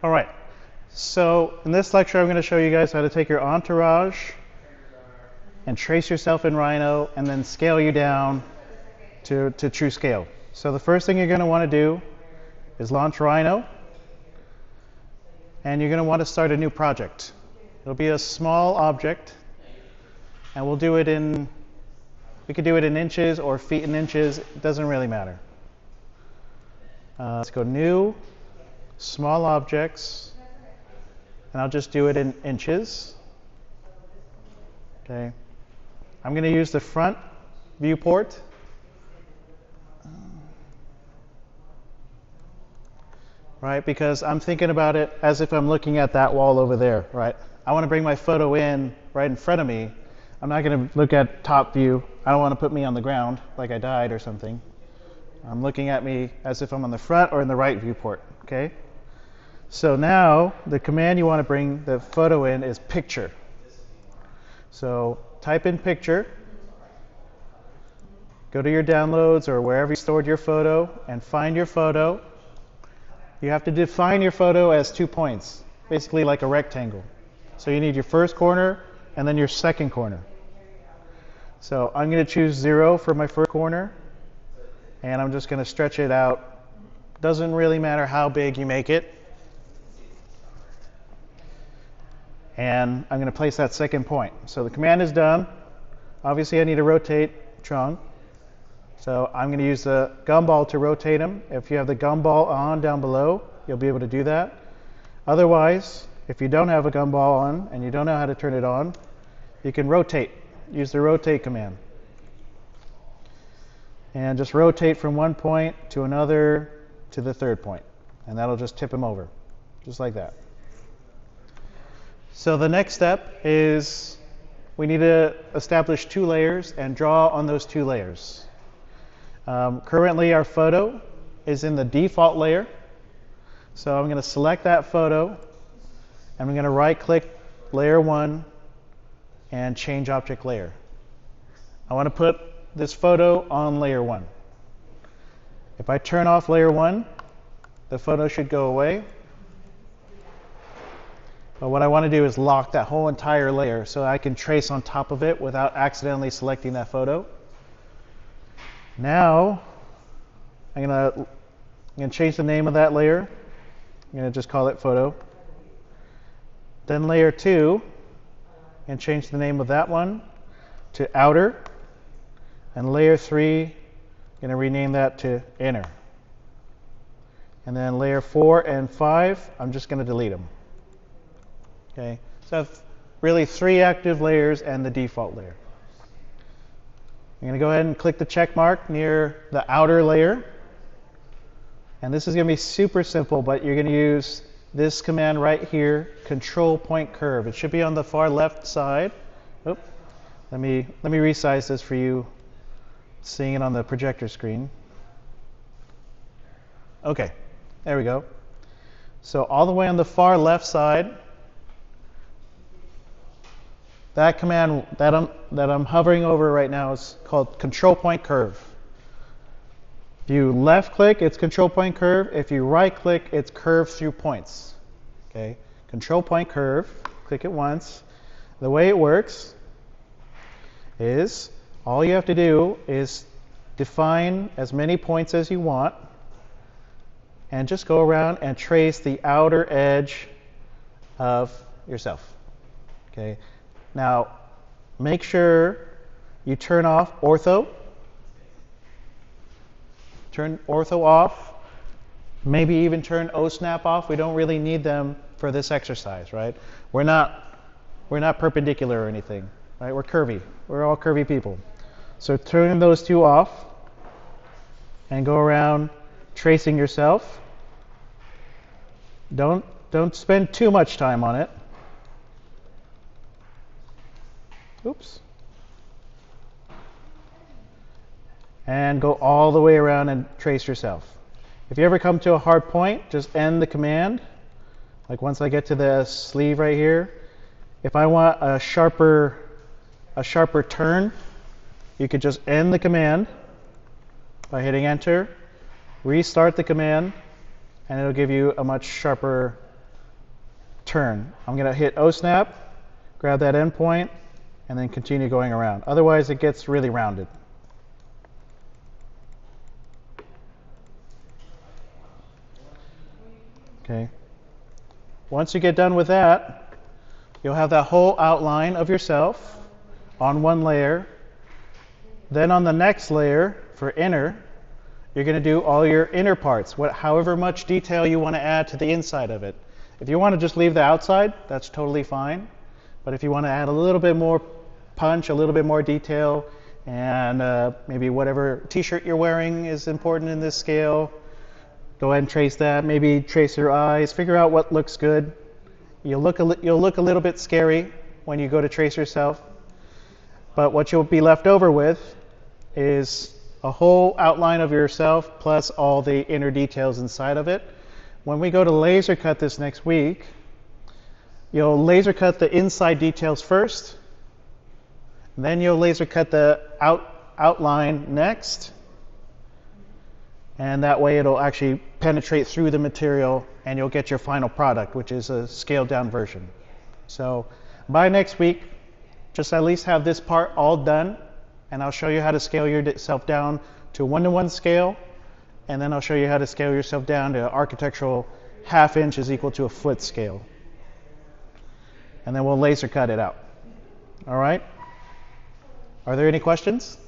All right. So in this lecture, I'm going to show you guys how to take your Entourage and trace yourself in Rhino and then scale you down to true scale. So the first thing you're going to want to do is launch Rhino, and you're going to want to start a new project. It'll be a small object, and we could do it in inches or feet in inches. It doesn't really matter. Let's go New, Small Objects, and I'll just do it in inches. Okay. I'm going to use the front viewport. Right, because I'm thinking about it as if I'm looking at that wall over there, right? I want to bring my photo in right in front of me. I'm not going to look at top view. I don't want to put me on the ground like I died or something. I'm looking at me as if I'm on the front or in the right viewport, okay? So now the command you want to bring the photo in is picture. So type in picture, go to your downloads or wherever you stored your photo and find your photo. You have to define your photo as 2 points, basically like a rectangle. So you need your first corner and then your second corner. So I'm going to choose 0 for my first corner, and I'm just going to stretch it out. Doesn't really matter how big you make it. And I'm going to place that second point. So the command is done. Obviously I need to rotate trunk. So I'm going to use the gumball to rotate them. If you have the gumball on down below, you'll be able to do that. Otherwise, if you don't have a gumball on and you don't know how to turn it on, you can rotate. Use the rotate command. And just rotate from one point to another to the third point. And that'll just tip them over, just like that. So the next step is we need to establish 2 layers and draw on those 2 layers. Currently our photo is in the default layer. So I'm going to select that photo, and I'm going to right click layer 1 and change object layer. I want to put this photo on layer 1. If I turn off layer 1, the photo should go away. But what I want to do is lock that whole entire layer so I can trace on top of it without accidentally selecting that photo. Now, I'm going to change the name of that layer. I'm going to just call it photo. Then layer 2, and change the name of that one to outer. And layer 3, I'm going to rename that to inner. And then layer 4 and 5, I'm just going to delete them. Okay, so I have really 3 active layers and the default layer. I'm going to go ahead and click the check mark near the outer layer. And this is going to be super simple, but you're going to use this command right here, control point curve. It should be on the far left side. Oop. Let me resize this for you, seeing it on the projector screen. Okay, there we go. So all the way on the far left side, that command that I'm hovering over right now is called control point curve. If you left click, it's control point curve. If you right click, it's curve through points. Okay, control point curve. Click it once. The way it works is all you have to do is define as many points as you want and just go around and trace the outer edge of yourself. Okay. Now, make sure you turn off ortho. Turn ortho off. Maybe even turn O-snap off. We don't really need them for this exercise, right? We're not perpendicular or anything, right? We're curvy. We're all curvy people. So turn those 2 off and go around tracing yourself. Don't spend too much time on it. Oops. And go all the way around and trace yourself. If you ever come to a hard point, just end the command. Like once I get to the sleeve right here, if I want a sharper turn, you could just end the command by hitting enter, restart the command, and it'll give you a much sharper turn. I'm going to hit O snap, grab that endpoint, and then continue going around. Otherwise, it gets really rounded. Okay. Once you get done with that, you'll have that whole outline of yourself on one layer. Then on the next layer, for inner, you're going to do all your inner parts, however much detail you want to add to the inside of it. If you want to just leave the outside, that's totally fine. But if you want to add a little bit more punch, a little bit more detail, and maybe whatever t-shirt you're wearing is important in this scale, go ahead and trace that. Maybe trace your eyes, figure out what looks good. You'll look a little bit scary when you go to trace yourself, but what you'll be left over with is a whole outline of yourself plus all the inner details inside of it. When we go to laser cut this next week, you'll laser cut the inside details first, then you'll laser cut the outline next, and that way it'll actually penetrate through the material and you'll get your final product, which is a scaled down version. So by next week, just at least have this part all done, and I'll show you how to scale yourself down to 1:1 scale, and then I'll show you how to scale yourself down to architectural 1/2 inch is equal to a foot scale. And then we'll laser cut it out. All right? Are there any questions?